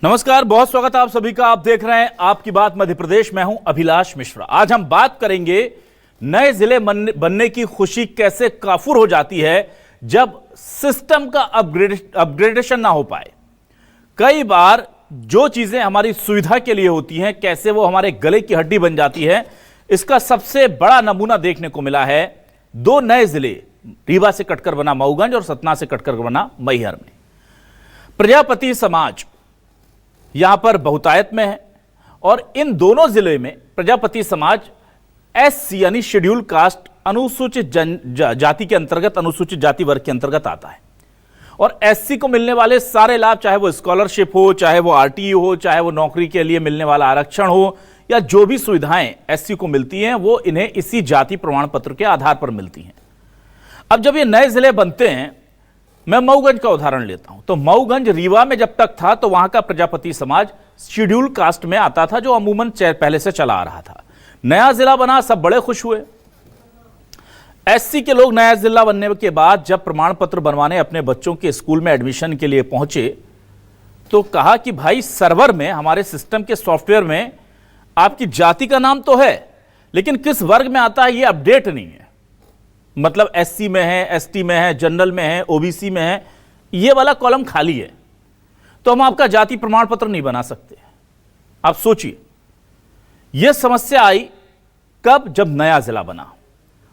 नमस्कार, बहुत स्वागत है आप सभी का। आप देख रहे हैं आपकी बात मध्य प्रदेश। मैं हूं अभिलाष मिश्रा। आज हम बात करेंगे नए जिले बनने की खुशी कैसे काफूर हो जाती है जब सिस्टम का अपग्रेडेशन ना हो पाए। कई बार जो चीजें हमारी सुविधा के लिए होती हैं कैसे वो हमारे गले की हड्डी बन जाती है। इसका सबसे बड़ा नमूना देखने को मिला है दो नए जिले, रीवा से कटकर बना मऊगंज और सतना से कटकर बना मैहर में। प्रजापति समाज यहां पर बहुतायत में है और इन दोनों जिले में प्रजापति समाज एससी यानी शेड्यूल कास्ट अनुसूचित जाति के अंतर्गत, अनुसूचित जाति वर्ग के अंतर्गत आता है। और एससी को मिलने वाले सारे लाभ, चाहे वो स्कॉलरशिप हो, चाहे वो आरटीई हो, चाहे वो नौकरी के लिए मिलने वाला आरक्षण हो, या जो भी सुविधाएं एससी को मिलती हैं वो इन्हें इसी जाति प्रमाण पत्र के आधार पर मिलती हैं। अब जब ये नए जिले बनते हैं, मैं मऊगंज का उदाहरण लेता हूं, तो मऊगंज रीवा में जब तक था तो वहां का प्रजापति समाज शेड्यूल कास्ट में आता था, जो अमूमन पहले से चला आ रहा था। नया जिला बना, सब बड़े खुश हुए। एससी के लोग नया जिला बनने के बाद जब प्रमाण पत्र बनवाने अपने बच्चों के स्कूल में एडमिशन के लिए पहुंचे तो कहा कि भाई सर्वर में, हमारे सिस्टम के सॉफ्टवेयर में आपकी जाति का नाम तो है लेकिन किस वर्ग में आता है ये अपडेट नहीं है। मतलब एससी में है, एसटी में है, जनरल में है, ओबीसी में है, ये वाला कॉलम खाली है, तो हम आपका जाति प्रमाण पत्र नहीं बना सकते। आप सोचिए, यह समस्या आई कब? जब नया जिला बना।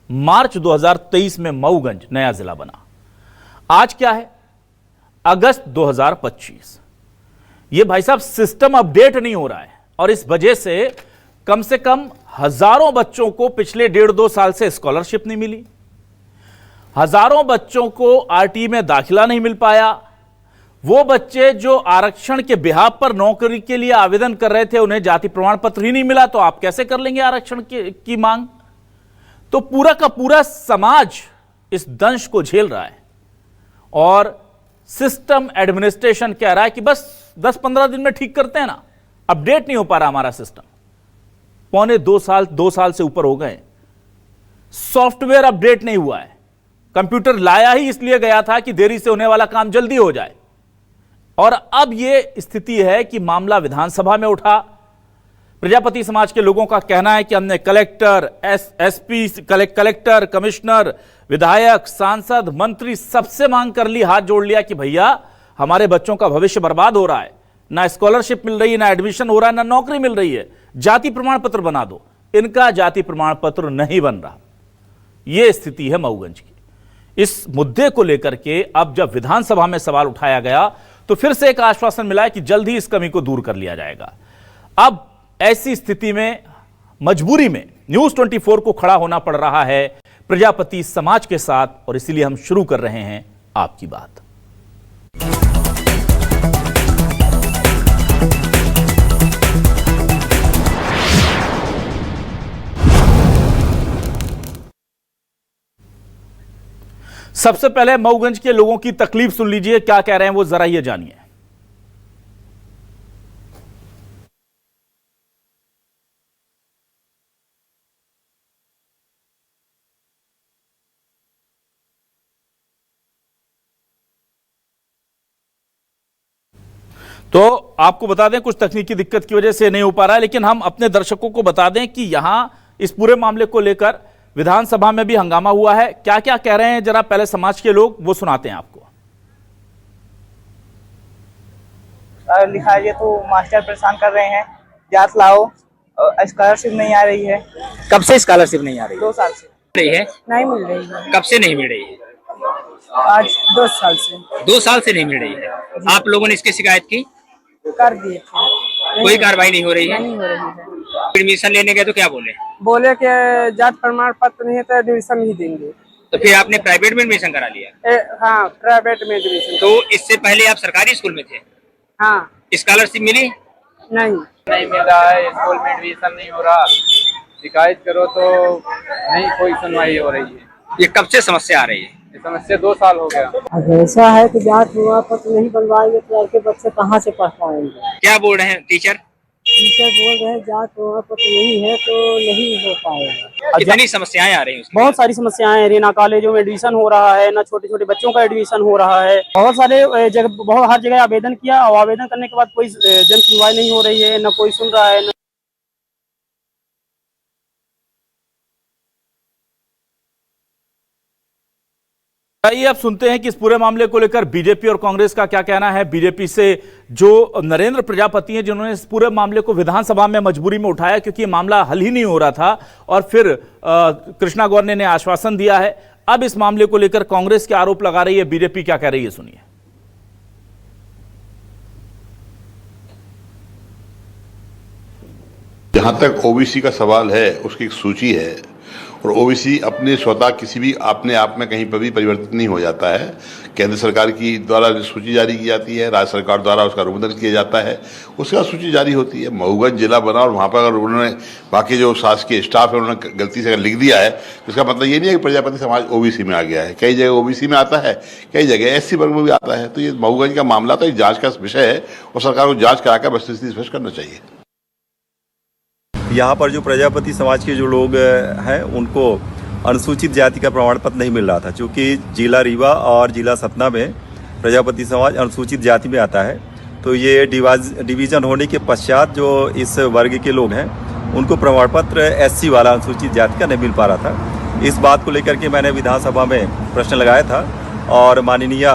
मार्च 2023 में मऊगंज नया जिला बना। आज क्या है? अगस्त 2025। यह भाई साहब सिस्टम अपडेट नहीं हो रहा है और इस वजह से कम हजारों बच्चों को पिछले 1.5-2 साल से स्कॉलरशिप नहीं मिली, हजारों बच्चों को आरटी में दाखिला नहीं मिल पाया। वो बच्चे जो आरक्षण के बिहाफ पर नौकरी के लिए आवेदन कर रहे थे उन्हें जाति प्रमाण पत्र ही नहीं मिला, तो आप कैसे कर लेंगे आरक्षण की मांग? तो पूरा का पूरा समाज इस दंश को झेल रहा है और सिस्टम एडमिनिस्ट्रेशन कह रहा है कि बस 10-15 दिन में ठीक करते हैं ना। अपडेट नहीं हो पा रहा हमारा सिस्टम। पौने 2 साल से ऊपर हो गए, सॉफ्टवेयर अपडेट नहीं हुआ है। कंप्यूटर लाया ही इसलिए गया था कि देरी से होने वाला काम जल्दी हो जाए। और अब यह स्थिति है कि मामला विधानसभा में उठा। प्रजापति समाज के लोगों का कहना है कि हमने कलेक्टर, एसपी, कलेक्टर, कमिश्नर, विधायक, सांसद, मंत्री सबसे मांग कर ली, हाथ जोड़ लिया कि भैया हमारे बच्चों का भविष्य बर्बाद हो रहा है, ना स्कॉलरशिप मिल रही है, ना एडमिशन हो रहा है, ना नौकरी मिल रही है, जाति प्रमाण पत्र बना दो। इनका जाति प्रमाण पत्र नहीं बन रहा। यह स्थिति है मऊगंज की। इस मुद्दे को लेकर के अब जब विधानसभा में सवाल उठाया गया तो फिर से एक आश्वासन मिला है कि जल्द ही इस कमी को दूर कर लिया जाएगा। अब ऐसी स्थिति में मजबूरी में न्यूज 24 को खड़ा होना पड़ रहा है प्रजापति समाज के साथ, और इसीलिए हम शुरू कर रहे हैं आपकी बात। सबसे पहले मऊगंज के लोगों की तकलीफ सुन लीजिए, क्या कह रहे हैं वो, जरा ये जानिए। तो आपको बता दें, कुछ तकनीकी दिक्कत की वजह से नहीं हो पा रहा है, लेकिन हम अपने दर्शकों को बता दें कि यहां इस पूरे मामले को लेकर विधानसभा में भी हंगामा हुआ है। क्या क्या कह रहे हैं जरा पहले समाज के लोग वो सुनाते हैं आपको। लिखाइए तो मास्टर परेशान कर रहे हैं, जात लाओ, स्कॉलरशिप नहीं आ रही है। कब से स्कॉलरशिप नहीं आ रही? 2 साल से रही है। नहीं मिल रही है। कब से नहीं मिल रही है? आज 2 साल से। 2 साल से नहीं मिल रही है। आप लोगों ने इसकी शिकायत की? कर दिए थे, कोई कार्रवाई नहीं हो रही है। नहीं हो रही है। एडमिशन लेने गए तो क्या बोले? बोले कि जात प्रमाण पत्र नहीं है तो एडमिशन नहीं देंगे। तो फिर आपने प्राइवेट में एडमिशन करा लिया? हाँ, प्राइवेट में एडमिशन। तो इससे पहले आप सरकारी स्कूल में थे? हाँ। स्कॉलरशिप मिली? नहीं मिल रहा है, स्कूल में एडमिशन नहीं हो रहा, शिकायत करो तो नहीं कोई सुनवाई हो रही है। ये कब से समस्या आ रही है? ये समस्या 2 साल हो गया। अब ऐसा है कि जात प्रमाण पत्र नहीं बनवाएंगे तो लड़के बच्चे कहाँ से पढ़ पाएंगे? क्या बोल रहे हैं टीचर? टीचर बोल रहे हैं जांच प्रमाण पत्र यही है तो नहीं हो पाएगा। कितनी समस्याएं आ रही हैं उसमें? बहुत सारी समस्याएं हैं। ना कॉलेजों में एडमिशन हो रहा है, ना छोटे छोटे बच्चों का एडमिशन हो रहा है। बहुत सारे जगह, बहुत हर जगह आवेदन किया और आवेदन करने के बाद कोई जन सुनवाई नहीं हो रही है, ना कोई सुन रहा है। आइए अब सुनते हैं कि इस पूरे मामले को लेकर बीजेपी और कांग्रेस का क्या कहना है। बीजेपी से जो नरेंद्र प्रजापति हैं, जिन्होंने इस पूरे मामले को विधानसभा में मजबूरी में उठाया क्योंकि ये मामला हल ही नहीं हो रहा था, और फिर कृष्णा गौर ने आश्वासन दिया है। अब इस मामले को लेकर कांग्रेस के आरोप लगा रही है, बीजेपी क्या कह रही है, सुनिए। जहां तक ओबीसी का सवाल है, उसकी एक सूची है और ओबीसी अपने स्वतः किसी भी अपने आप में कहीं पर भी परिवर्तित नहीं हो जाता है। केंद्र सरकार की द्वारा सूची जारी की जाती है, राज्य सरकार द्वारा उसका अनुमोदन किया जाता है, उसके बाद सूची जारी होती है। मऊगंज जिला बना और वहाँ पर अगर उन्होंने बाकी जो शासकीय स्टाफ है उन्होंने गलती से अगर लिख दिया है तो इसका मतलब ये नहीं है कि प्रजापति समाज ओबीसी में आ गया है। कई जगह ओबीसी में आता है, कई जगह एससी वर्ग में भी आता है। तो ये मऊगंज का मामला तो एक जाँच का विषय है और सरकार को जाँच कराकर वस्तुस्थिति स्पष्ट करना चाहिए। यहाँ पर जो प्रजापति समाज के जो लोग हैं उनको अनुसूचित जाति का प्रमाण पत्र नहीं मिल रहा था, क्योंकि जिला रीवा और जिला सतना में प्रजापति समाज अनुसूचित जाति में आता है। तो ये डिवीज़न होने के पश्चात जो इस वर्ग के लोग हैं उनको प्रमाण पत्र एससी वाला अनुसूचित जाति का नहीं मिल पा रहा था। इस बात को लेकर के मैंने विधानसभा में प्रश्न लगाया था और माननीय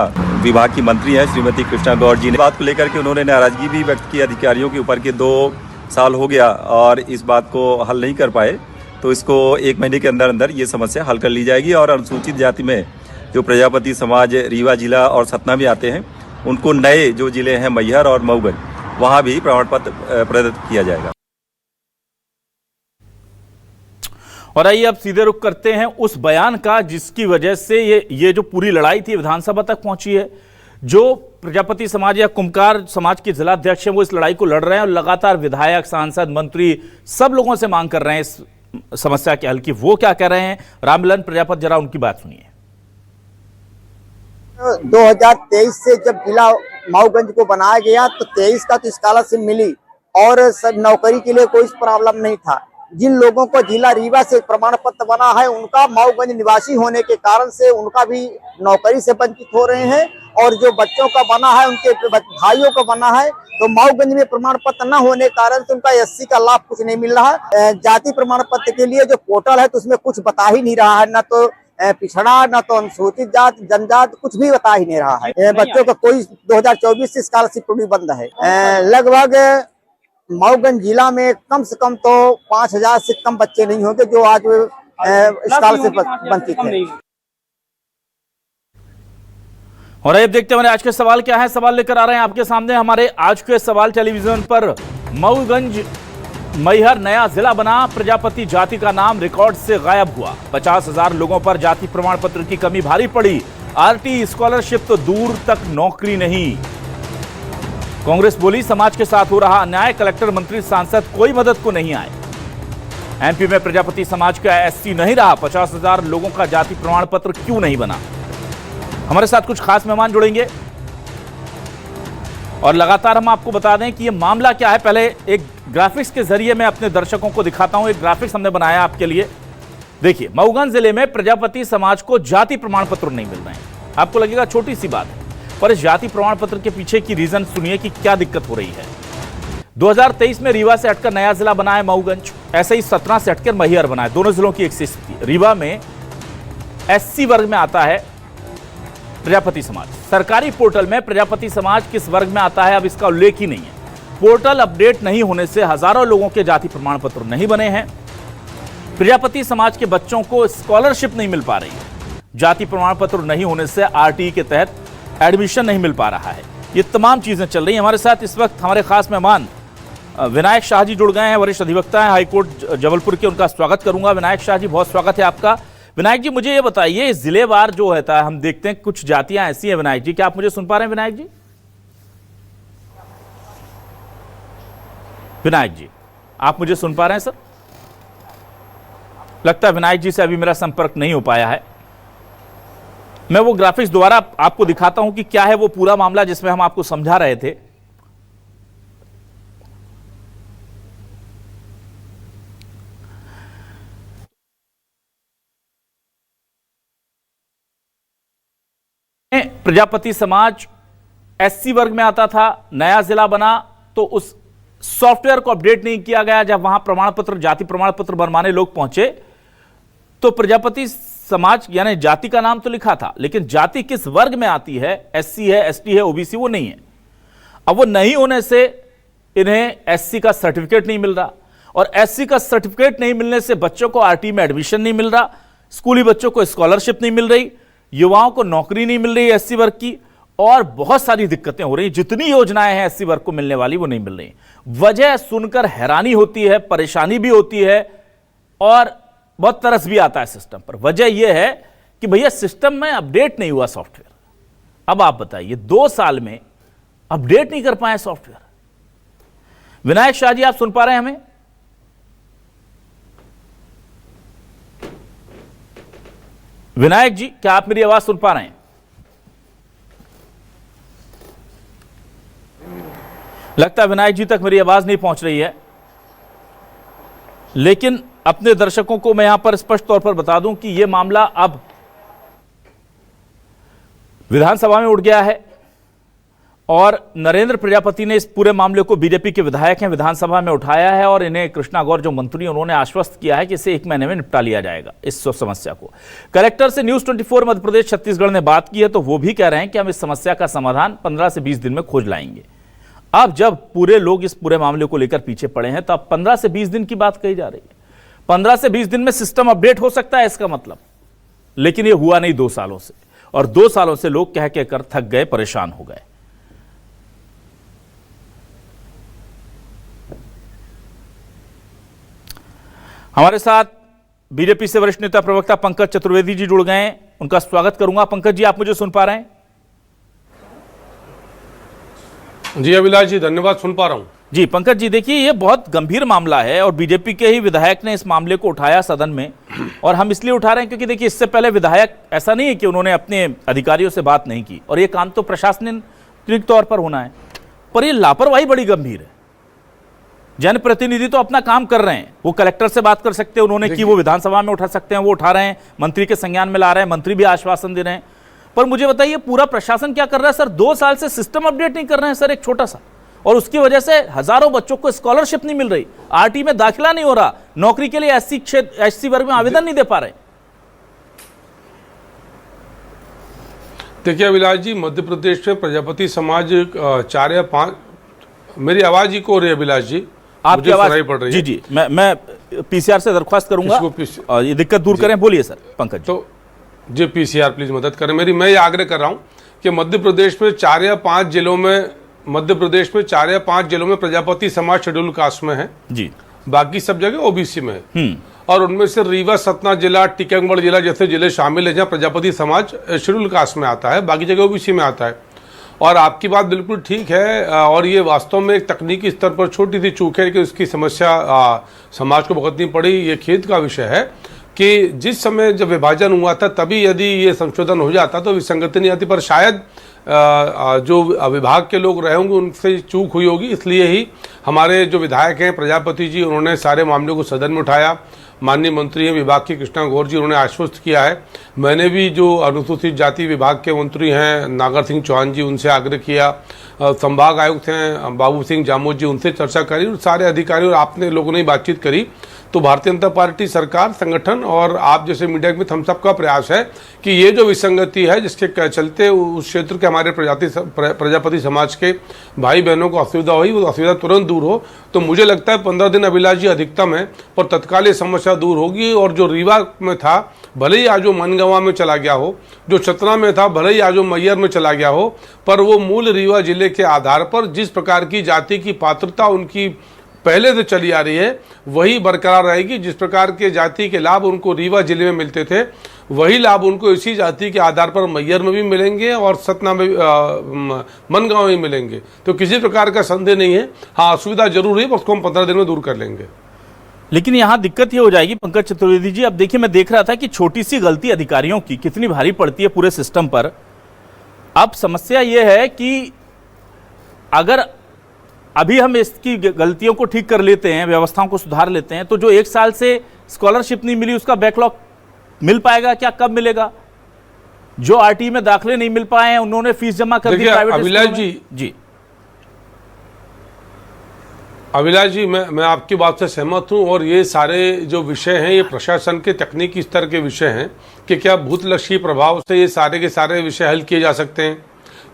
विभाग की मंत्री हैं श्रीमती कृष्णा गौर जी ने बात को लेकर के उन्होंने नाराजगी भी व्यक्त की अधिकारियों के ऊपर कि 2 साल हो गया और इस बात को हल नहीं कर पाए, तो इसको 1 महीने के अंदर अंदर ये समस्या हल कर ली जाएगी। और अनुसूचित जाति में जो प्रजापति समाज रीवा जिला और सतना में आते हैं उनको नए जो जिले हैं मैहर और मऊगंज, वहाँ भी प्रमाण पत्र प्रदत्त किया जाएगा। और आइए अब सीधे रुख करते हैं उस बयान का जिसकी वजह से ये जो पूरी लड़ाई थी विधानसभा तक पहुंची है। जो प्रजापति समाज या कुम्भकार समाज के जिलाध्यक्ष हैं वो इस लड़ाई को लड़ रहे हैं और लगातार विधायक, सांसद, मंत्री सब लोगों से मांग कर रहे हैं इस समस्या के हल की। वो क्या कह रहे हैं, राममिलन प्रजापति, जरा उनकी बात सुनिए। 2023 से जब जिला मऊगंज को बनाया गया तो 23 का तो स्कॉलरशिप मिली और सब नौकरी के लिए कोई प्रॉब्लम नहीं था। जिन लोगों को जिला रीवा से प्रमाण पत्र बना है उनका मऊगंज निवासी होने के कारण से उनका भी नौकरी से वंचित हो रहे हैं, और जो बच्चों का बना है उनके भाइयों का बना है तो मऊगंज में प्रमाण पत्र न होने के कारण से उनका एससी का लाभ कुछ नहीं मिल रहा। जाति प्रमाण पत्र के लिए जो पोर्टल है तो उसमें कुछ बता ही नहीं रहा है, न तो पिछड़ा न तो अनुसूचित जाति जनजाति कुछ भी बता ही नहीं रहा है। बच्चों का कोई 2024 से स्कॉलरशिप भी बंद है। लगभग मऊगंज जिला में कम से कम तो 5000 से कम बच्चे नहीं होंगे जो आज स्कॉलरशिप वंचित है। और अब देखते हैं हमारे आज के सवाल क्या है। सवाल लेकर आ रहे हैं आपके सामने हमारे आज के सवाल टेलीविजन पर। मऊगंज मैहर नया जिला बना, प्रजापति जाति का नाम रिकॉर्ड से गायब हुआ। 50,000 लोगों पर जाति प्रमाण पत्र की कमी भारी पड़ी। आरटी स्कॉलरशिप तो दूर तक नौकरी नहीं। कांग्रेस बोली समाज के साथ हो रहा अन्याय, कलेक्टर, मंत्री, सांसद कोई मदद को नहीं आए। एमपी में प्रजापति समाज का एससी नहीं रहा, 50,000 लोगों का जाति प्रमाण पत्र क्यों नहीं बना। हमारे साथ कुछ खास मेहमान जुड़ेंगे और लगातार हम आपको बता दें कि ये मामला क्या है। पहले एक ग्राफिक्स के जरिए मैं अपने दर्शकों को दिखाता हूं। एक ग्राफिक्स हमने बनाया आपके लिए। देखिए, मऊगंज जिले में प्रजापति समाज को जाति प्रमाण पत्र नहीं मिल रहे हैं। आपको लगेगा छोटी सी बात है, पर इस जाति प्रमाण पत्र के पीछे की रीजन सुनिए कि क्या दिक्कत हो रही है। 2023 में रीवा से हटकर नया जिला बना है मऊगंज, ऐसे ही सतना से हटकर मैहर बना है। दोनों जिलों की एक स्थिति। रीवा में एससी वर्ग में आता है प्रजापति समाज। सरकारी पोर्टल में प्रजापति समाज किस वर्ग में आता है अब इसका उल्लेख ही नहीं है। पोर्टल अपडेट नहीं होने से हजारों लोगों के जाति प्रमाण पत्र नहीं बने हैं। प्रजापति समाज के बच्चों को स्कॉलरशिप नहीं मिल पा रही है। जाति प्रमाण पत्र नहीं होने से आरटी के तहत एडमिशन नहीं मिल पा रहा है। ये तमाम चीजें चल रही हैं। हमारे साथ इस वक्त हमारे खास मेहमान विनायक शाह जी जुड़ गए हैं, वरिष्ठ अधिवक्ता हैं हाईकोर्ट जबलपुर के। उनका स्वागत करूंगा। विनायक शाह जी, बहुत स्वागत है आपका। विनायक जी, मुझे ये बताइए, जिलेवार जो होता है हम देखते हैं कुछ जातियां ऐसी हैं। विनायक जी, क्या आप मुझे सुन पा रहे हैं? विनायक जी, विनायक जी, आप मुझे सुन पा रहे हैं सर? लगता है विनायक जी से अभी मेरा संपर्क नहीं हो पाया है। मैं वो ग्राफिक्स दोबारा आपको दिखाता हूं कि क्या है वो पूरा मामला जिसमें हम आपको समझा रहे थे। प्रजापति समाज एससी वर्ग में आता था, नया जिला बना तो उस सॉफ्टवेयर को अपडेट नहीं किया गया। जब वहां प्रमाण पत्र, जाति प्रमाण पत्र बनवाने लोग पहुंचे तो प्रजापति समाज यानी जाति का नाम तो लिखा था, लेकिन जाति किस वर्ग में आती है, एससी है, एसटी है, ओबीसी, वो नहीं है। अब वो नहीं होने से इन्हें एससी का सर्टिफिकेट नहीं मिल रहा, और एससी का सर्टिफिकेट नहीं मिलने से बच्चों को आरटी में एडमिशन नहीं मिल रहा, स्कूली बच्चों को स्कॉलरशिप नहीं मिल रही, युवाओं को नौकरी नहीं मिल रही एससी वर्ग की, और बहुत सारी दिक्कतें हो रही। जितनी योजनाएं हैं एससी वर्ग को मिलने वाली वो नहीं मिल रही। वजह सुनकर हैरानी होती है, परेशानी भी होती है और बहुत तरस भी आता है सिस्टम पर। वजह यह है कि भैया सिस्टम में अपडेट नहीं हुआ सॉफ्टवेयर। अब आप बताइए 2 साल में अपडेट नहीं कर पाए सॉफ्टवेयर। विनायक शाह जी, आप सुन पा रहे हैं हमें? विनायक जी, क्या आप मेरी आवाज सुन पा रहे हैं? लगता है विनायक जी तक मेरी आवाज नहीं पहुंच रही है, लेकिन अपने दर्शकों को मैं यहां पर स्पष्ट तौर पर बता दूं कि यह मामला अब विधानसभा में उठ गया है और नरेंद्र प्रजापति ने इस पूरे मामले को, बीजेपी के विधायक हैं, विधानसभा में उठाया है और इन्हें कृष्णा गौर जो मंत्री, उन्होंने आश्वस्त किया है कि इसे 1 महीने में निपटा लिया जाएगा इस समस्या को। कलेक्टर से न्यूज 24 मध्य प्रदेश छत्तीसगढ़ ने बात की है तो वो भी कह रहे हैं कि हम इस समस्या का समाधान 15 से 20 दिन में खोज लाएंगे। अब जब पूरे लोग इस पूरे मामले को लेकर पीछे पड़े हैं तो अब 15 से 20 दिन की बात कही जा रही है। 15 से 20 दिन में सिस्टम अपडेट हो सकता है इसका मतलब, लेकिन यह हुआ नहीं 2 सालों से, और 2 सालों से लोग कह कहकर थक गए, परेशान हो गए। हमारे साथ बीजेपी से वरिष्ठ नेता प्रवक्ता पंकज चतुर्वेदी जी जुड़ गए हैं, उनका स्वागत करूंगा। पंकज जी, आप मुझे सुन पा रहे हैं? जी अभिलाष जी, धन्यवाद, सुन पा रहा हूं। जी पंकज जी, देखिए ये बहुत गंभीर मामला है और बीजेपी के ही विधायक ने इस मामले को उठाया सदन में, और हम इसलिए उठा रहे हैं क्योंकि देखिए इससे पहले विधायक, ऐसा नहीं है कि उन्होंने अपने अधिकारियों से बात नहीं की, और ये काम तो प्रशासनिक तौर पर होना है, पर ये लापरवाही बड़ी गंभीर है। जनप्रतिनिधि तो अपना काम कर रहे हैं, वो कलेक्टर से बात कर सकते हैं, उन्होंने की, वो विधानसभा में उठा सकते हैं, वो उठा रहे हैं, मंत्री के संज्ञान में ला रहे हैं, मंत्री भी आश्वासन दे रहे हैं। पर मुझे बताइए पूरा प्रशासन क्या कर रहा है सर? 2 साल से सिस्टम अपडेट नहीं कर रहे हैं सर, एक छोटा सा, और उसकी वजह से हजारों बच्चों को स्कॉलरशिप नहीं मिल रही, आरटी में दाखिला नहीं हो रहा, नौकरी के लिए एससी वर्ग में आवेदन नहीं दे पा रहे। देखिए अभिलाष जी, मध्य प्रदेश में प्रजापति समाज 4 या 5, मेरी आवाज ही को रही है अभिलाष जी, आपकी आवाज सुनाई पड़ रही है। जी, मैं पीसीआर से दरख्वास्त करूंगा और ये दिक्कत दूर करें। बोलिए सर पंकज। तो जी पीसीआर प्लीज मदद करें मेरी। मैं ये आग्रह कर रहा हूं कि मध्य प्रदेश में 4 या 5 जिलों में प्रजापति समाज शेड्यूल कास्ट में है जी, बाकी सब जगह ओबीसी में है, और उनमें से रीवा, सतना जिला, टीकमगढ़ जिला जैसे जिले शामिल है जहाँ प्रजापति समाज शेड्यूल कास्ट में आता है, बाकी जगह ओबीसी में आता है। और आपकी बात बिल्कुल ठीक है, और ये वास्तव में एक तकनीकी स्तर पर छोटी सी चूक है कि उसकी समस्या समाज को भुगतनी पड़ी। ये खेद का विषय है कि जिस समय जब विभाजन हुआ था तभी यदि ये संशोधन हो जाता तो विसंगति नहीं आती, पर शायद जो विभाग के लोग रहे होंगे उनसे चूक हुई होगी, इसलिए ही हमारे जो विधायक हैं प्रजापति जी, उन्होंने सारे मामलों को सदन में उठाया। माननीय मंत्री हैं विभाग की कृष्णा गौर जी, उन्होंने आश्वस्त किया है। मैंने भी जो अनुसूचित जाति विभाग के मंत्री हैं नागर सिंह चौहान जी, उनसे आग्रह किया, संभाग आयुक्त हैं बाबू सिंह जामोद जी, उनसे चर्चा करी, और सारे अधिकारी और आपने लोगों ने बातचीत करी। तो भारतीय जनता पार्टी, सरकार, संगठन और आप जैसे मीडिया में हम सबका प्रयास है कि ये जो विसंगति है जिसके चलते उस क्षेत्र के हमारे प्रजापति समाज के भाई बहनों को असुविधा हुई, वो असुविधा तुरंत दूर हो। तो मुझे लगता है 15 दिन अभिलाष जी अधिकतम है, पर तत्काल ये समस्या दूर होगी। और जो रीवा में था भले ही आज वो मनगांव में चला गया हो, जो सतना में था भले ही आज वो मैयर में चला गया हो, पर वो मूल रीवा जिले के आधार पर जिस प्रकार की जाति की पात्रता उनकी पहले से चली आ रही है वही बरकरार रहेगी। जिस प्रकार के जाति के लाभ उनको रीवा जिले में मिलते थे वही लाभ उनको इसी जाति के आधार पर मैयर में भी मिलेंगे और सतना में मनगांव में मिलेंगे। तो किसी प्रकार का संदेह नहीं है। हाँ, असुविधा जरूर है, उसको हम 15 दिन में दूर कर लेंगे। लेकिन यहां दिक्कत ये हो जाएगी पंकज चतुर्वेदी जी, अब देखिए मैं देख रहा था कि छोटी सी गलती अधिकारियों की कितनी भारी पड़ती है पूरे सिस्टम पर। अब समस्या ये है कि अगर अभी हम इसकी गलतियों को ठीक कर लेते हैं, व्यवस्थाओं को सुधार लेते हैं, तो जो 1 साल से स्कॉलरशिप नहीं मिली उसका बैकलॉग मिल पाएगा क्या? कब मिलेगा? जो आरटी में दाखिले नहीं मिल पाए हैं उन्होंने फीस जमा कर दी देखिए प्राइवेट अभिलाष स्कूलों में। जी अभिलाष जी, मैं आपकी बात से सहमत हूं और ये सारे जो विषय हैं ये प्रशासन के तकनीकी स्तर के विषय हैं कि क्या भूतलक्षी प्रभाव से ये सारे के सारे विषय हल किए जा सकते हैं।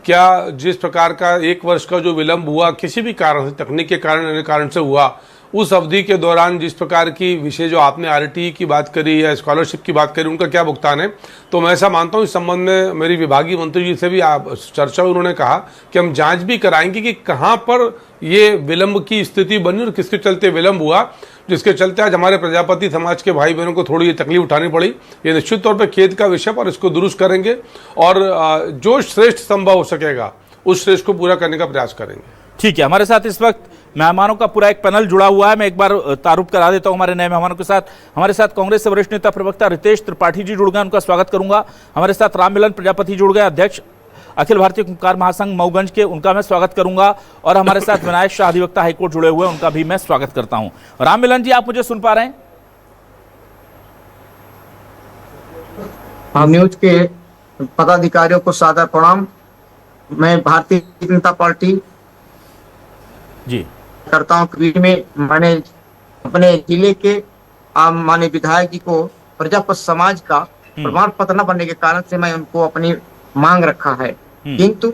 क्या जिस प्रकार का 1 वर्ष का जो विलंब हुआ किसी भी कारण से, तकनीक के कारण से हुआ, उस अवधि के दौरान जिस प्रकार की विषय जो आपने आरटी की बात करी या स्कॉलरशिप की बात करी, उनका क्या भुगतान है। तो मैं ऐसा मानता हूं इस संबंध में मेरी विभागीय मंत्री जी से भी चर्चा हुई, उन्होंने कहा कि हम जांच भी कराएंगे कि कहां पर ये विलंब की स्थिति बनी और किसके चलते विलंब हुआ, जिसके चलते आज हमारे प्रजापति समाज के भाई बहनों को थोड़ी ये तकलीफ उठानी पड़ी। ये निश्चित तौर पर खेद का विषय पर इसको दुरुस्त करेंगे और जो श्रेष्ठ संभव हो सकेगा उस श्रेष्ठ को पूरा करने का प्रयास करेंगे। ठीक है, हमारे साथ इस वक्त मेहमानों का पूरा एक पैनल जुड़ा हुआ है। मैं एक बार तारुफ करा देता हूं हमारे नए मेहमानों के साथ। हमारे साथ कांग्रेस से वरिष्ठ नेता प्रवक्ता रितेश त्रिपाठी जी जुड़ गए, उनका स्वागत करूंगा। हमारे साथ राममिलन प्रजापति जुड़ गए, अध्यक्ष अखिल भारतीय कुम्हार महासंघ मऊगंज के, उनका मैं स्वागत करूंगा। और हमारे साथ विनायक शाह अधिवक्ता हाईकोर्ट जुड़े हुए, उनका भी मैं स्वागत करता हूं। राममिलन जी, आप मुझे सुन पा रहे हैं? न्यूज के पदाधिकारियों को सादर प्रणाम। मैं भारतीय जनता पार्टी जी करता हूँ। कबीर में मैंने अपने जिले के माननीय विधायक जी को प्रजापति समाज का प्रमाण पत्र न बनने के कारण से मैं उनको अपनी मांग रखा है, किंतु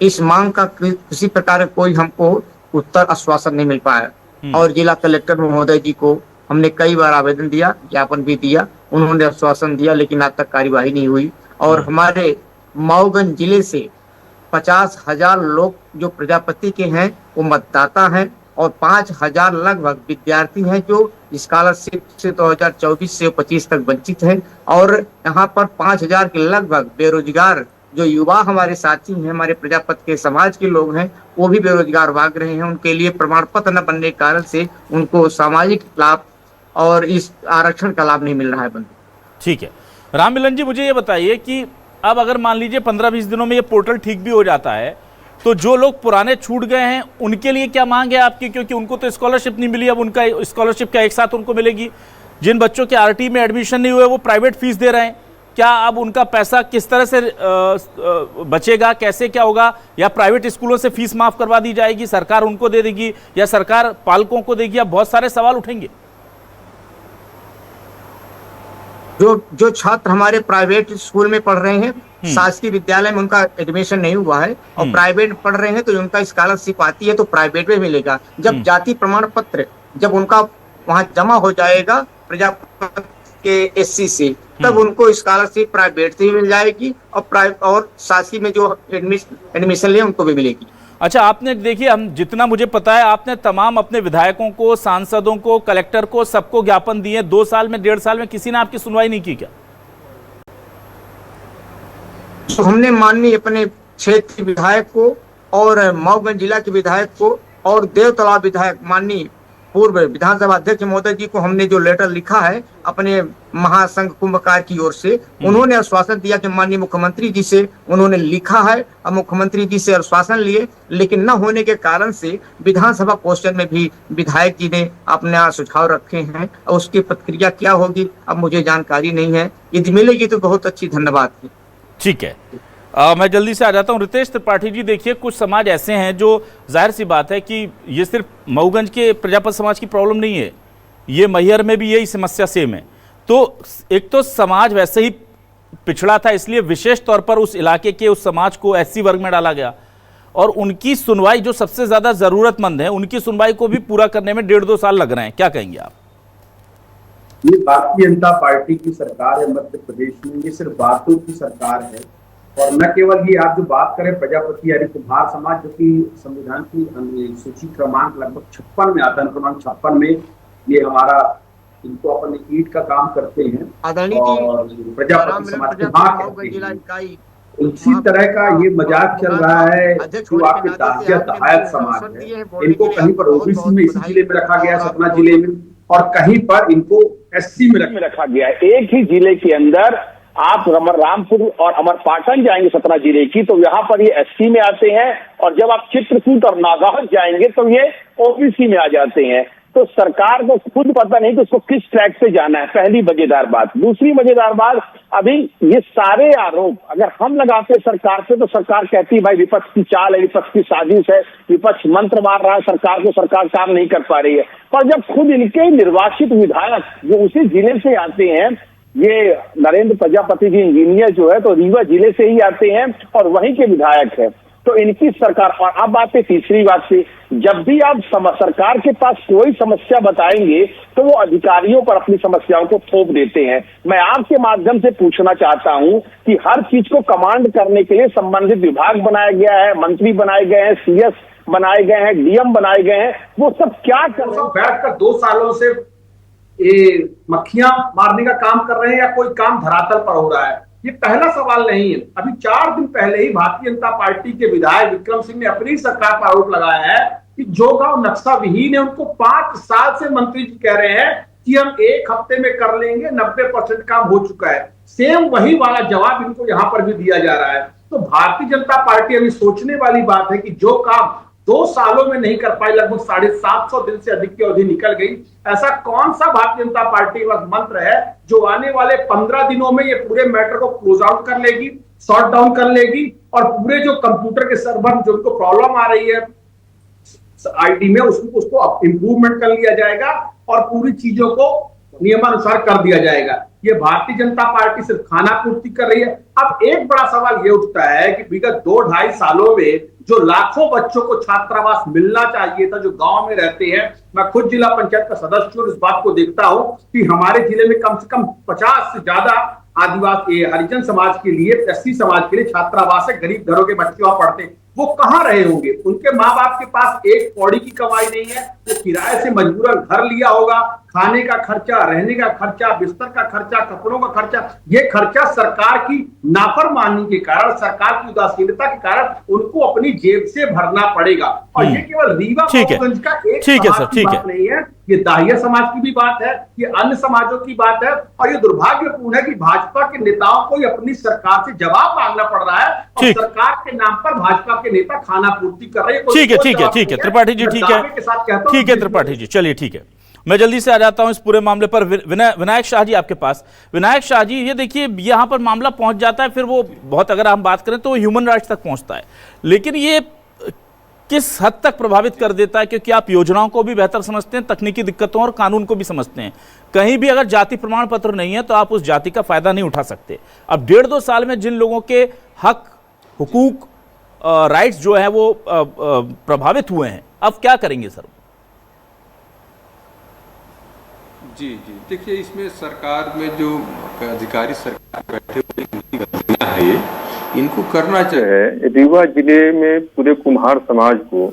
इस मांग का किसी प्रकार कोई हमको उत्तर आश्वासन नहीं मिल पाया। और जिला कलेक्टर महोदय जी को हमने कई बार आवेदन दिया, ज्ञापन भी दिया, उन्होंने आश्वासन दिया, लेकिन आज तक कार्यवाही नहीं हुई। और हमारे मऊगंज जिले से 50,000 लोग जो प्रजापति के हैं वो मतदाता हैं और 5,000 लगभग विद्यार्थी हैं जो स्कॉलरशिप से 2024 से 25 तक वंचित हैं। और यहाँ पर 5,000 के लगभग बेरोजगार जो युवा हमारे साथी हैं, हमारे प्रजापति के समाज के लोग हैं, वो भी बेरोजगार भाग रहे हैं। उनके लिए प्रमाण पत्र न बनने के कारण से उनको सामाजिक लाभ और इस आरक्षण का लाभ नहीं मिल रहा है। बंधु, ठीक है। राममिलन जी, मुझे ये बताइए कि अब अगर मान लीजिए 15-20 दिनों में ये पोर्टल ठीक भी हो जाता है तो जो लोग पुराने छूट गए हैं उनके लिए क्या मांग है आपकी? क्योंकि उनको तो स्कॉलरशिप नहीं मिली, अब उनका स्कॉलरशिप क्या एक साथ उनको मिलेगी? जिन बच्चों के आरटी में एडमिशन नहीं हुए वो प्राइवेट फीस दे रहे हैं, क्या अब उनका पैसा किस तरह से बचेगा, कैसे क्या होगा? या प्राइवेट स्कूलों से फीस माफ करवा दी जाएगी, सरकार उनको दे देगी, या सरकार पालकों को देगी? अब बहुत सारे सवाल उठेंगे। जो छात्र हमारे प्राइवेट स्कूल में पढ़ रहे हैं, शासकीय विद्यालय में उनका एडमिशन नहीं हुआ है और प्राइवेट पढ़ रहे हैं, तो उनका स्कॉलरशिप आती है तो प्राइवेट में मिलेगा। जब जाति प्रमाण पत्र जब उनका वहां जमा हो जाएगा प्रजापति के SC से, तब उनको स्कॉलरशिप प्राइवेट से भी मिल जाएगी और शासकीय में जो एडमिशन ले उनको भी मिलेगी। अच्छा, आपने देखिए, हम जितना मुझे पता है आपने तमाम अपने विधायकों को, सांसदों को, कलेक्टर को, सबको ज्ञापन दिए। 2 साल में, 1.5 साल में किसी ने आपकी सुनवाई नहीं की क्या? तो हमने माननीय अपने क्षेत्र विधायक को और मऊगंज जिला के विधायक को और देवतालाब विधायक माननीय पूर्व विधानसभा अध्यक्ष महोदय जी को हमने जो लेटर लिखा है अपने महासंघ कुंभकार की ओर से, उन्होंने आश्वासन दिया कि माननीय मुख्यमंत्री जी से उन्होंने लिखा है और मुख्यमंत्री जी से आश्वासन लिए, लेकिन न होने के कारण से विधानसभा क्वेश्चन में भी विधायक जी ने अपने सुझाव रखे हैं और उसकी प्रतिक्रिया क्या होगी अब मुझे जानकारी नहीं है। यदि मिलेगी तो बहुत अच्छी, धन्यवाद। ठीक है, मैं जल्दी से आ जाता हूं। रितेश त्रिपाठी जी, देखिए कुछ समाज ऐसे हैं जो, जाहिर सी बात है कि ये सिर्फ मऊगंज के प्रजापति समाज की प्रॉब्लम नहीं है, ये मैहर में भी यही समस्या सेम है। तो एक तो समाज वैसे ही पिछड़ा था, इसलिए विशेष तौर पर उस इलाके के उस समाज को SC वर्ग में डाला गया और उनकी सुनवाई जो सबसे ज्यादा जरूरतमंद है उनकी सुनवाई को भी पूरा करने में 1.5-2 साल लग रहे हैं। क्या कहेंगे आप? ये भारतीय जनता पार्टी की सरकार है मध्य प्रदेश में, ये सिर्फ बातों की सरकार है। और न केवल ये, आप जो बात करें प्रजापति यानी कुम्हार समाज, जो कि संविधान की सूची क्रमांक लगभग 56 में आता है, क्रमांक 56 में ये हमारा, इनको अपन ईंट का काम करते हैं और प्रजापति समाज के भाग करते हैं। इसी तरह का ये मजाक चल रहा है जो आपके दहायत समाज है, इनको कहीं पर OBC में इसी जिले में रखा गया, सतना जिले में, और कहीं पर इनको SC में रखा गया है। एक ही जिले के अंदर आप रामपुर और अमरपाटन जाएंगे सतना जिले की, तो यहाँ पर ये SC में आते हैं, और जब आप चित्रकूट और नागौर जाएंगे तो ये OBC में आ जाते हैं। तो सरकार को खुद पता नहीं कि उसको किस ट्रैक से जाना है। पहली मजेदार बात। दूसरी मजेदार बात, अभी ये सारे आरोप अगर हम लगाते सरकार पे तो सरकार कहती है भाई विपक्ष की चाल है, विपक्ष की साजिश है, विपक्ष मंत्र मार रहा है सरकार को, सरकार काम नहीं कर पा रही है। पर जब खुद इनके निर्वाचित विधायक जो उसी जिले से आते हैं, ये नरेंद्र प्रजापति जी इंजीनियर जो है तो रीवा जिले से ही आते हैं और वहीं के विधायक है, तो इनकी सरकार। और अब बात है तीसरी बात से, जब भी आप सरकार के पास कोई समस्या बताएंगे तो वो अधिकारियों पर अपनी समस्याओं को थोप देते हैं। मैं आपके माध्यम से पूछना चाहता हूं कि हर चीज को कमांड करने के लिए संबंधित विभाग बनाया गया है, मंत्री बनाए गए हैं, सीएस बनाए गए हैं, डीएम बनाए गए हैं, वो सब क्या कर रहे हैं? बैठकर 2 सालों से ये मक्खियां मारने का काम कर रहे हैं या कोई काम धरातल पर हो रहा है? ये पहला सवाल नहीं है। अभी 4 दिन पहले ही भारतीय जनता पार्टी के विधायक विक्रम सिंह ने अपनी सरकार पर आरोप लगाया है कि जो गांव नक्शा विहीन है उनको 5 साल से मंत्री जी कह रहे हैं कि हम 1 हफ्ते में कर लेंगे, 90% काम हो चुका है। सेम वही वाला जवाब इनको यहां पर भी दिया जा रहा है। तो भारतीय जनता पार्टी अभी सोचने वाली बात है कि जो काम 2 सालों में नहीं कर पाई, लगभग 750 दिन से अधिक की अवधि निकल गई, ऐसा कौन सा भारतीय जनता पार्टी के पास मंत्र है जो आने वाले 15 दिनों में ये पूरे मैटर को क्लोज आउट कर लेगी, सॉर्ट डाउन कर लेगी और पूरे जो कंप्यूटर के सर्वर जो उनको प्रॉब्लम आ रही है आईटी में उसको इंप्रूवमेंट कर लिया जाएगा और पूरी चीजों को नियमानुसार कर दिया जाएगा। ये भारतीय जनता पार्टी सिर्फ खाना पूर्ति कर रही है। अब एक बड़ा सवाल ये उठता है कि विगत 2-2.5 सालों में जो लाखों बच्चों को छात्रावास मिलना चाहिए था जो गांव में रहते हैं, मैं खुद जिला पंचायत का सदस्य हूं, इस बात को देखता हूं कि हमारे जिले में कम से कम 50 से ज्यादा आदिवासी हरिजन समाज के लिए, एससी समाज के लिए छात्रावास है। गरीब घरों के बच्चे वहां पढ़ते हैं, वो कहां रहे होंगे? उनके माँ बाप के पास एक कौड़ी की कमाई नहीं है, वो किराए से मजबूरन घर लिया होगा। खाने का खर्चा, रहने का खर्चा, बिस्तर का खर्चा, कपड़ों का खर्चा, ये खर्चा सरकार की नाफरमानी के कारण, सरकार की उदासीनता के कारण उनको अपनी जेब से भरना पड़ेगा। और ये केवल रीवा मऊगंज का एक समाज की बात नहीं है, ये दाहिया समाज की भी बात है, ये अन्य समाजों की बात है। और ये दुर्भाग्यपूर्ण है कि भाजपा के नेताओं को अपनी सरकार से जवाब मांगना पड़ रहा है और सरकार के नाम पर भाजपा के नेता खाना पूर्ति कर रहे हैं। ठीक है त्रिपाठी जी, ठीक है त्रिपाठी जी, चलिए ठीक है। मैं जल्दी से आ जाता हूं इस पूरे मामले पर। विनायक शाह जी आपके पास। विनायक शाह जी, ये देखिए यहां पर मामला पहुंच जाता है, फिर वो बहुत, अगर हम बात करें तो ह्यूमन राइट्स तक पहुंचता है, लेकिन ये किस हद तक प्रभावित कर देता है? क्योंकि आप योजनाओं को भी बेहतर समझते हैं, तकनीकी दिक्कतों और कानून को भी समझते हैं। कहीं भी अगर जाति प्रमाण पत्र नहीं है तो आप उस जाति का फायदा नहीं उठा सकते। अब 1.5-2 साल में जिन लोगों के हक, हुकूक, राइट्स जो है वो प्रभावित हुए हैं, अब क्या करेंगे सर? जी, देखिए इसमें सरकार में जो अधिकारी सरकार बैठे हुए इनकी गलतियां है, इनको करना चाहिए। रीवा जिले में पूरे कुम्हार समाज को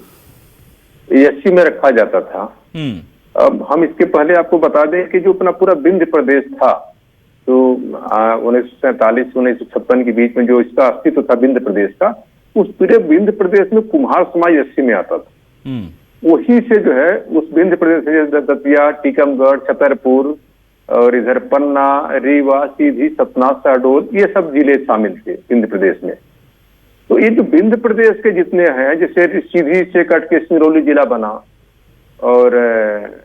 एससी में रखा जाता था। अब हम इसके पहले आपको बता दें कि जो अपना पूरा विंध्य प्रदेश था, तो 1947 से 1956 के बीच में जो इसका अस्तित्व था विंध्य प्रदेश का, उस पूरे विंध्य प्रदेश में कुम्हार समाज एससी में आता था। वही से जो है उस विंध्य प्रदेश से दतिया, टीकमगढ़, छतरपुर और इधर पन्ना, रीवा, सीधी, सतना, शहडोल, ये सब जिले शामिल थे विंध्य प्रदेश में। तो ये जो विंध्य प्रदेश के जितने हैं, जैसे सीधी से कट के सिंगरौली जिला बना और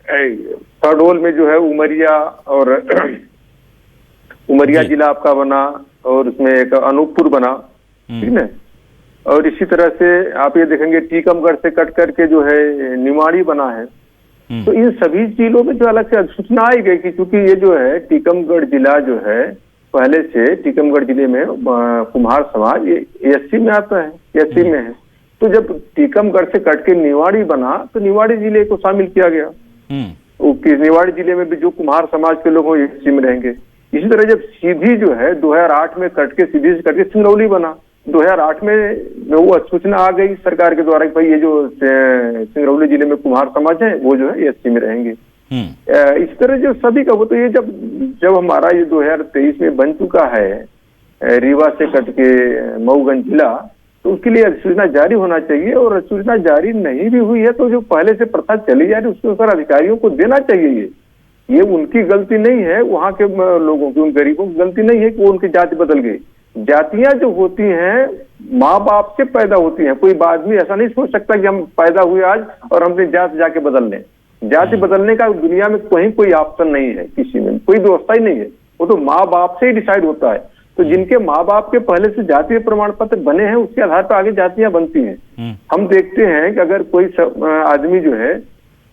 शहडोल में जो है उमरिया और उमरिया जिला आपका बना और उसमें एक अनूपपुर बना, ठीक है। और इसी तरह से आप ये देखेंगे टीकमगढ़ से कट करके जो है निमाड़ी बना है। तो इन सभी जिलों में जो अलग से सूचना आई गई कि चूंकि ये जो है टीकमगढ़ जिला जो है पहले से टीकमगढ़ जिले में कुम्हार समाज ये एससी में आता है, एससी में है। तो जब टीकमगढ़ से कट के निवाड़ी बना तो निवाड़ी जिले को शामिल किया गया। निवाड़ी जिले में भी जो कुम्हार समाज के लोग एससी में रहेंगे। इसी तरह जब सीधी जो है 2008 में कट के सीधी से कट के सिंगरौली बना, 2008 में वो सूचना आ गई सरकार के द्वारा कि भाई ये जो सिंगरौली जिले में कुम्हार समाज है वो जो है एससी में रहेंगे। इस तरह जो सभी का वो, तो ये जब हमारा ये 2023 में बन चुका है रीवा से कट के मऊगंज जिला, तो उसके लिए अधिसूचना जारी होना चाहिए। और अधिसूचना जारी नहीं भी हुई है तो जो पहले से प्रथा चली जा रही है उसके अनुसार अधिकारियों को देना चाहिए। ये उनकी गलती नहीं है, वहां के लोगों की, उन गरीबों की गलती नहीं है कि वो उनकी जाति बदल गई। जातियां जो होती हैं माँ बाप से पैदा होती हैं। कोई आदमी ऐसा नहीं सोच सकता कि हम पैदा हुए आज और हम अपनी जात जाके बदल लें। जाति बदलने का दुनिया में कहीं कोई ऑप्शन नहीं है, किसी में कोई व्यवस्था ही नहीं है, वो तो माँ बाप से ही डिसाइड होता है। तो जिनके माँ बाप के पहले से जातीय प्रमाण पत्र बने हैं उसके आधार पर आगे जातियां बनती हैं। हम देखते हैं कि अगर कोई आदमी जो है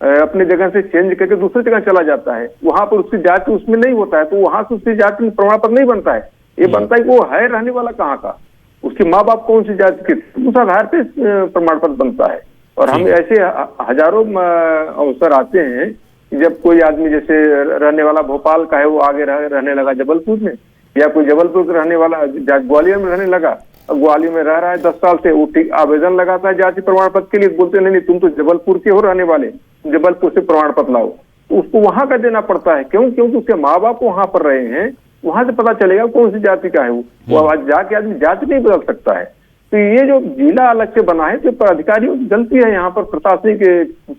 अपने जगह से चेंज करके दूसरी जगह चला जाता है, वहां पर उसकी जाति उसमें नहीं होता है, तो वहां से उसकी जाति में प्रमाण पत्र नहीं बनता है। ये बनता है कि वो है रहने वाला कहाँ का, उसके माँ बाप कौन सी जाति के, उस आधार पे प्रमाण पत्र बनता है। और हम ऐसे हजारों अवसर आते हैं कि जब कोई आदमी जैसे रहने वाला भोपाल का है वो आगे रहने लगा जबलपुर में, या कोई जबलपुर का रहने वाला ग्वालियर में रहने लगा, ग्वालियर में रह रहा है 10 साल से, वो आवेदन लगाता है जाति प्रमाण पत्र के लिए, बोलते नहीं तुम तो जबलपुर के हो रहने वाले, जबलपुर से प्रमाण पत्र लाओ, तो उसको वहां का देना पड़ता है। क्यों? क्योंकि उसके माँ बाप वहां पर रहे हैं, वहां से पता चलेगा कौन सी जाति का है वो आज जाके आदमी जाति नहीं बदल सकता है। तो ये जो जिला अलग से बना है तो अधिकारियों की गलती है, यहाँ पर प्रशासनिक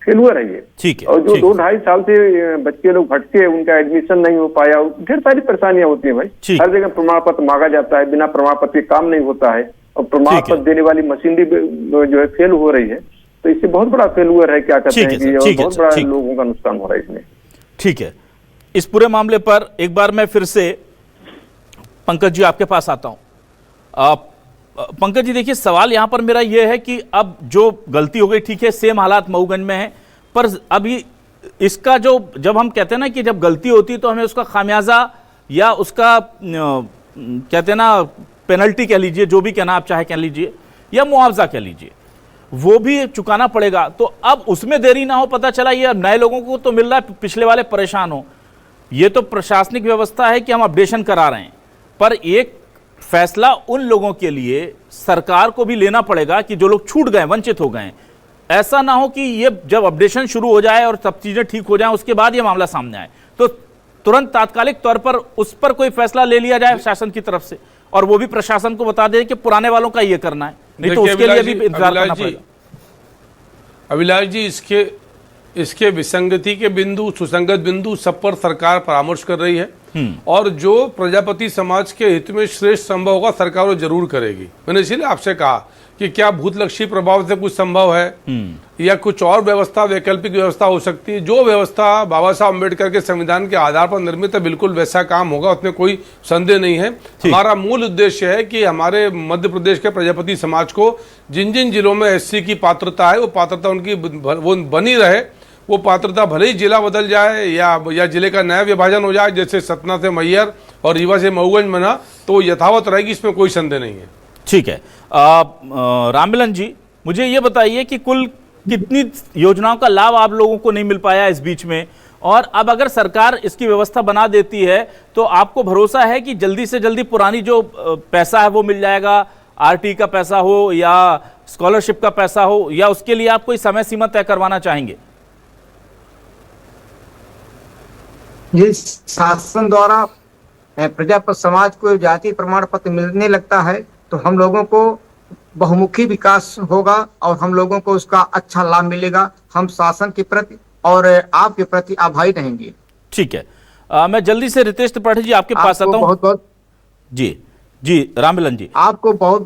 फेलुअर है ये। ठीक है। और जो 2-2.5 साल से बच्चे लोग भटके, उनका एडमिशन नहीं हो पाया, ढेर सारी परेशानियां होती है भाई। हर जगह प्रमाण पत्र मांगा जाता है, बिना प्रमाण पत्र के काम नहीं होता है, और प्रमाण पत्र देने वाली मशीनरी जो है फेल हो रही है, तो इससे बहुत बड़ा फेलुअर है, क्या कहते हैं कि और बहुत बड़ा लोगों का नुकसान हो रहा है इसमें। ठीक है, इस पूरे मामले पर एक बार मैं फिर से पंकज जी आपके पास आता हूं। पंकज जी देखिए, सवाल यहां पर मेरा यह है कि अब जो गलती हो गई, ठीक है, सेम हालात मऊगंज में है, पर अभी इसका जो जब हम कहते हैं ना कि जब गलती होती है तो हमें उसका खामियाजा या उसका कहते हैं ना पेनल्टी कह लीजिए, जो भी कहना आप चाहे कह लीजिए, या मुआवजा कह लीजिए, वो भी चुकाना पड़ेगा। तो अब उसमें देरी ना हो, पता चला ये नए लोगों को तो मिल रहा है, पिछले वाले परेशान हो। ये तो प्रशासनिक व्यवस्था है कि हम अपडेशन करा रहे हैं, पर एक फैसला उन लोगों के लिए सरकार को भी लेना पड़ेगा कि जो लोग छूट गए, वंचित हो गए। ऐसा ना हो कि ये जब अपडेशन शुरू हो जाए और सब चीजें ठीक हो जाएं, उसके बाद ये मामला सामने आए, तो तुरंत तात्कालिक तौर पर उस पर कोई फैसला ले लिया जाए शासन की तरफ से, और वो भी प्रशासन को बता दे कि पुराने वालों का ये करना है, नहीं तो उसके लिए भी इंतजार करना पड़ेगा। अभिलाष जी, इसके विसंगति के बिंदु, सुसंगत बिंदु सब पर सरकार परामर्श कर रही है, और जो प्रजापति समाज के हित में श्रेष्ठ संभव होगा सरकार वो जरूर करेगी। मैंने इसीलिए आपसे कहा कि क्या भूतलक्षी प्रभाव से कुछ संभव है या कुछ और व्यवस्था, वैकल्पिक व्यवस्था हो सकती है। जो व्यवस्था बाबा साहब अम्बेडकर के संविधान के आधार पर निर्मित है, बिल्कुल वैसा काम होगा, उसमें कोई संदेह नहीं है। हमारा मूल उद्देश्य है कि हमारे मध्य प्रदेश के प्रजापति समाज को जिन जिन जिलों में SC की पात्रता है, वो पात्रता उनकी वो बनी रहे। वो पात्रता भले ही जिला बदल जाए या जिले का नया विभाजन हो जाए, जैसे सतना से मैहर और रीवा से मऊगंज बना, तो यथावत रहेगी, इसमें कोई संदेह नहीं है। ठीक है। राममिलन जी, मुझे ये बताइए कि कुल कितनी योजनाओं का लाभ आप लोगों को नहीं मिल पाया इस बीच में, और अब अगर सरकार इसकी व्यवस्था बना देती है तो आपको भरोसा है कि जल्दी से जल्दी पुरानी जो पैसा है वो मिल जाएगा, RT का पैसा हो या स्कॉलरशिप का पैसा हो, या उसके लिए आप कोई समय सीमा तय करवाना चाहेंगे? जिस शासन द्वारा प्रजापति समाज को जाति प्रमाण पत्र मिलने लगता है तो हम लोगों को बहुमुखी विकास होगा और हम लोगों को उसका अच्छा लाभ मिलेगा। हम शासन के प्रति और आपके प्रति आभारी रहेंगे। ठीक है। मैं जल्दी से रितेश त्रिपाठी जी आपके पास आता हूँ। बहुत बहुत जी राममिलन जी, आपको बहुत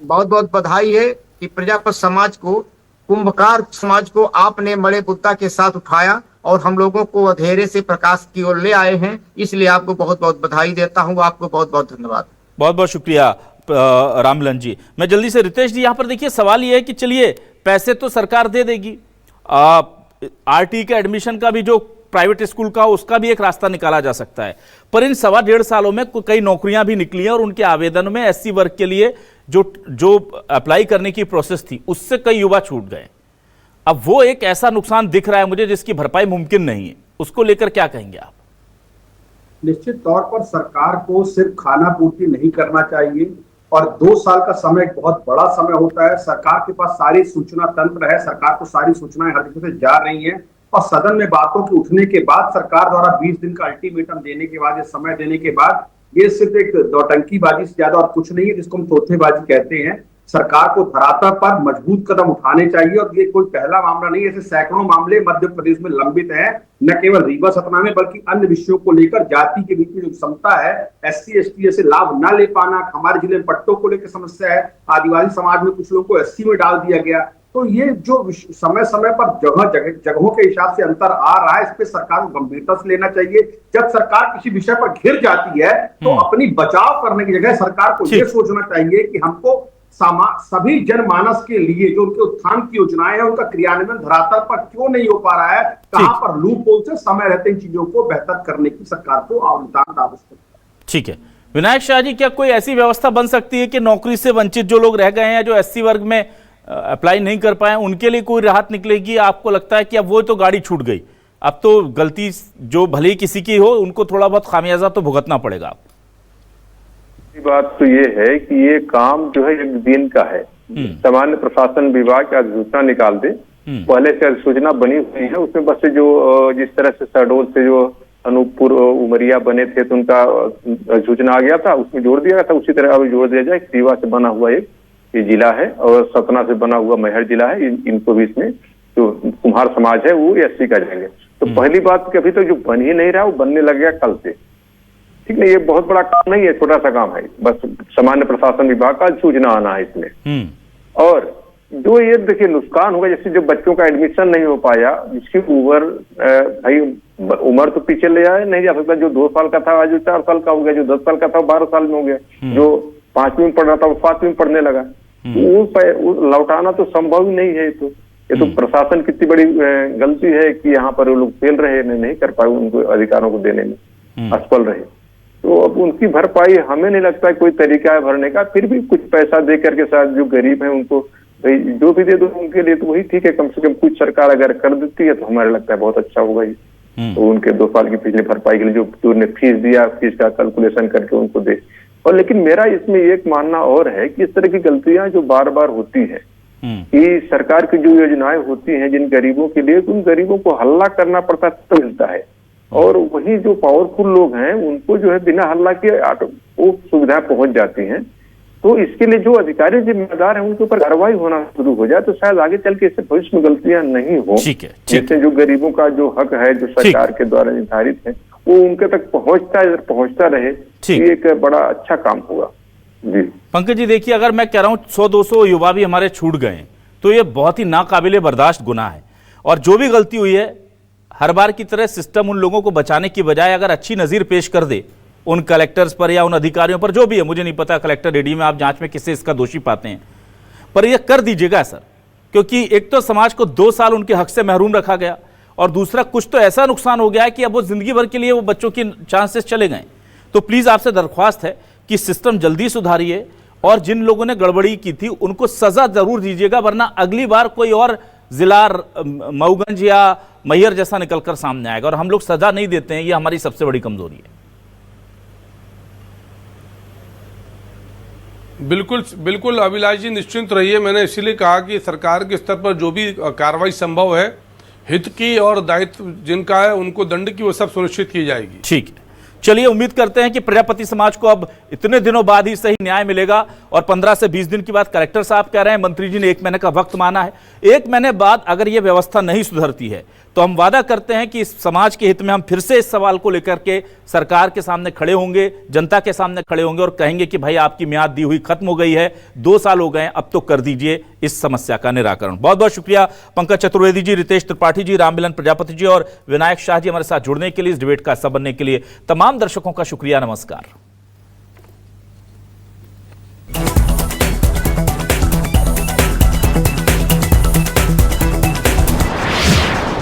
बहुत बधाई है कि प्रजापति समाज को, कुंभकार समाज को आपने बड़े बुद्धा के साथ उठाया और हम लोगों को अंधेरे से प्रकाश की ओर ले आए हैं, इसलिए आपको बहुत बहुत बधाई देता हूं। आपको बहुत बहुत धन्यवाद। बहुत बहुत शुक्रिया राममिलन जी। मैं जल्दी से रितेश जी, यहाँ पर देखिए सवाल ये है कि चलिए पैसे तो सरकार दे देगी, RT के एडमिशन का भी जो प्राइवेट स्कूल का उसका भी एक रास्ता निकाला जा सकता है, पर इन 1.25 सालों में कई नौकरियां भी निकली हैं और उनके आवेदन में SC वर्ग के लिए जो अप्लाई करने की प्रोसेस थी उससे कई युवा छूट गए। अब वो एक ऐसा नुकसान दिख रहा है मुझे जिसकी भरपाई मुमकिन नहीं है, उसको लेकर क्या कहेंगे आप? निश्चित तौर पर सरकार को सिर्फ खाना पूर्ति नहीं करना चाहिए, और 2 साल का समय एक बहुत बड़ा समय होता है। सरकार के पास सारी सूचना तंत्र है, सरकार को सारी सूचनाएं हर जगह से जा रही हैं, और सदन में बातों के उठने के बाद सरकार द्वारा 20 दिन का अल्टीमेटम देने के बाद, ये समय देने के बाद, ये सिर्फ एक नौटंकीबाजी से ज्यादा और कुछ नहीं है, जिसको हम तोतलेबाजी कहते हैं। सरकार को धरातल पर मजबूत कदम उठाने चाहिए, और ये कोई पहला मामला नहीं, ऐसे सैकड़ों मामले मध्य प्रदेश में लंबित हैं, न केवल रीवा सतना में बल्कि अन्य विषयों को लेकर। जाति के बीच में जो क्षमता है, SC ST जैसे लाभ न ले पाना, हमारे जिले में पट्टों को लेकर समस्या है, आदिवासी समाज में कुछ लोगों को SC में डाल दिया गया, तो ये जो समय समय पर जगहों के हिसाब से अंतर आ रहा है, इस पे सरकार को गंभीरता से लेना चाहिए। जब सरकार किसी विषय पर घिर जाती है तो अपनी बचाव करने की जगह सरकार को ये सोचना चाहिए कि हमको सभी जनमानस के लिए जो उनके उत्थान की योजनाएं हैं उनका क्रियान्वयन धरातल पर क्यों नहीं हो पा रहा है, कहां पर लूप होल से समय रहते इन चीजों को बेहतर करने की सरकार को आवश्यकता है। ठीक है विनायक शाह जी, क्या कोई ऐसी व्यवस्था बन सकती है कि नौकरी से वंचित जो लोग रह गए हैं, जो एससी वर्ग में अप्लाई नहीं कर पाए, उनके लिए कोई राहत निकलेगी? आपको लगता है कि अब वो तो गाड़ी छूट गई, अब तो गलती जो भले ही किसी की हो उनको थोड़ा बहुत खामियाजा तो भुगतना पड़ेगा? बात तो ये है कि ये काम जो है एक दिन का है। सामान्य प्रशासन विभाग अधिसूचना निकाल दे, पहले से अधिसूचना बनी हुई है, उसमें बस जो जिस तरह से शहडोल से जो अनूपपुर उमरिया बने थे तो उनका अधिसूचना आ गया था, उसमें जोड़ दिया गया था, उसी तरह अब जोड़ दिया जाए। रीवा से बना हुआ एक ये जिला है और सतना से बना हुआ मैहर जिला है, इनको भी इसमें जो कुम्हार समाज है वो एससी का जाएंगे। तो पहली बात कि अभी तो जो बन ही नहीं रहा वो बनने लग गया कल से, ठीक है। ये बहुत बड़ा काम नहीं है, छोटा सा काम है, बस सामान्य प्रशासन विभाग का सूचना आना है इसमें। और जो ये देखिए नुकसान होगा, जैसे जो बच्चों का एडमिशन नहीं हो पाया, जिसकी भाई उम्र तो पीछे ले आए नहीं जा सकता, जो 2 साल का था आज 4 साल का हो गया, जो 10 साल का था 12 साल में हो गया, जो 5वीं में पढ़ रहा था वो 7वीं में पढ़ने लगा, वो लौटाना तो संभव ही नहीं है। ये तो प्रशासन कितनी बड़ी गलती है कि यहाँ पर वो लोग फेल रहे, नहीं कर पाए उनको अधिकारों को देने में असफल रहे। तो अब उनकी भरपाई हमें नहीं लगता है कोई तरीका है भरने का, फिर भी कुछ पैसा दे करके साथ जो गरीब है उनको भाई जो भी दे दो उनके लिए तो वही ठीक है, कम से कम कुछ सरकार अगर कर देती है तो हमारे लगता है बहुत अच्छा होगा ये। तो उनके 2 साल की पिछली भरपाई के लिए जो उन्होंने फीस दिया, फीस का कैलकुलेशन करके उनको दे। और लेकिन मेरा इसमें एक मानना और है कि इस तरह की गलतियां जो बार बार होती है कि सरकार की जो योजनाएं होती हैं जिन गरीबों के लिए, उन गरीबों को हल्ला करना पड़ता तो मिलता है, और वही जो पावरफुल लोग हैं उनको जो है बिना हल्ला के वो सुविधा पहुंच जाती हैं। तो इसके लिए जो अधिकारी जिम्मेदार हैं उनके ऊपर कार्रवाई होना शुरू हो जाए तो शायद आगे चल के इससे भविष्य में गलतियां नहीं हो। जिससे जो गरीबों का जो हक है जो सरकार के द्वारा निर्धारित है वो उनके तक पहुंचता रहे, ये एक बड़ा अच्छा काम होगा। जी पंकज जी, देखिए अगर मैं कह रहा हूँ 100-200 युवा भी हमारे छूट गए तो ये बहुत ही नाकाबिले बर्दाश्त गुनाह है, और जो भी गलती हुई है हर बार की तरह सिस्टम उन लोगों को बचाने की बजाय अगर अच्छी नज़ीर पेश कर दे उन कलेक्टर्स पर या उन अधिकारियों पर, जो भी है मुझे नहीं पता कलेक्टर रेडी में आप जांच में किससे इसका दोषी पाते हैं, पर यह कर दीजिएगा सर, क्योंकि एक तो समाज को 2 साल उनके हक से महरूम रखा गया, और दूसरा कुछ तो ऐसा नुकसान हो गया है कि अब वो जिंदगी भर के लिए वो बच्चों की चांसेस चले गए। तो प्लीज़ आपसे दरख्वास्त है कि सिस्टम जल्दी सुधारिए, और जिन लोगों ने गड़बड़ी की थी उनको सजा जरूर दीजिएगा, वरना अगली बार कोई और जिला मऊगंज या मैहर जैसा निकलकर सामने आएगा, और हम लोग सजा नहीं देते हैं, ये हमारी सबसे बड़ी कमजोरी है। बिल्कुल बिल्कुल अभिलाष जी निश्चिंत रहिए, मैंने इसीलिए कहा कि सरकार के स्तर पर जो भी कार्रवाई संभव है, हित की और दायित्व जिनका है उनको दंड की वो सब सुनिश्चित की जाएगी। ठीक है, चलिए उम्मीद करते हैं कि प्रजापति समाज को अब इतने दिनों बाद ही सही न्याय मिलेगा, और 15 से 20 दिन की बात कलेक्टर साहब कह रहे हैं, मंत्री जी ने 1 महीने का वक्त माना है। 1 महीने बाद अगर ये व्यवस्था नहीं सुधरती है तो हम वादा करते हैं कि इस समाज के हित में हम फिर से इस सवाल को लेकर के सरकार के सामने खड़े होंगे, जनता के सामने खड़े होंगे, और कहेंगे कि भाई आपकी म्याद दी हुई खत्म हो गई है, 2 साल हो गए, अब तो कर दीजिए इस समस्या का निराकरण। बहुत बहुत शुक्रिया पंकज चतुर्वेदी जी, रितेश त्रिपाठी जी, राममिलन प्रजापति जी और विनायक शाह जी हमारे साथ जुड़ने के लिए, इस डिबेट का हिस्सा बनने के लिए। तमाम दर्शकों का शुक्रिया, नमस्कार।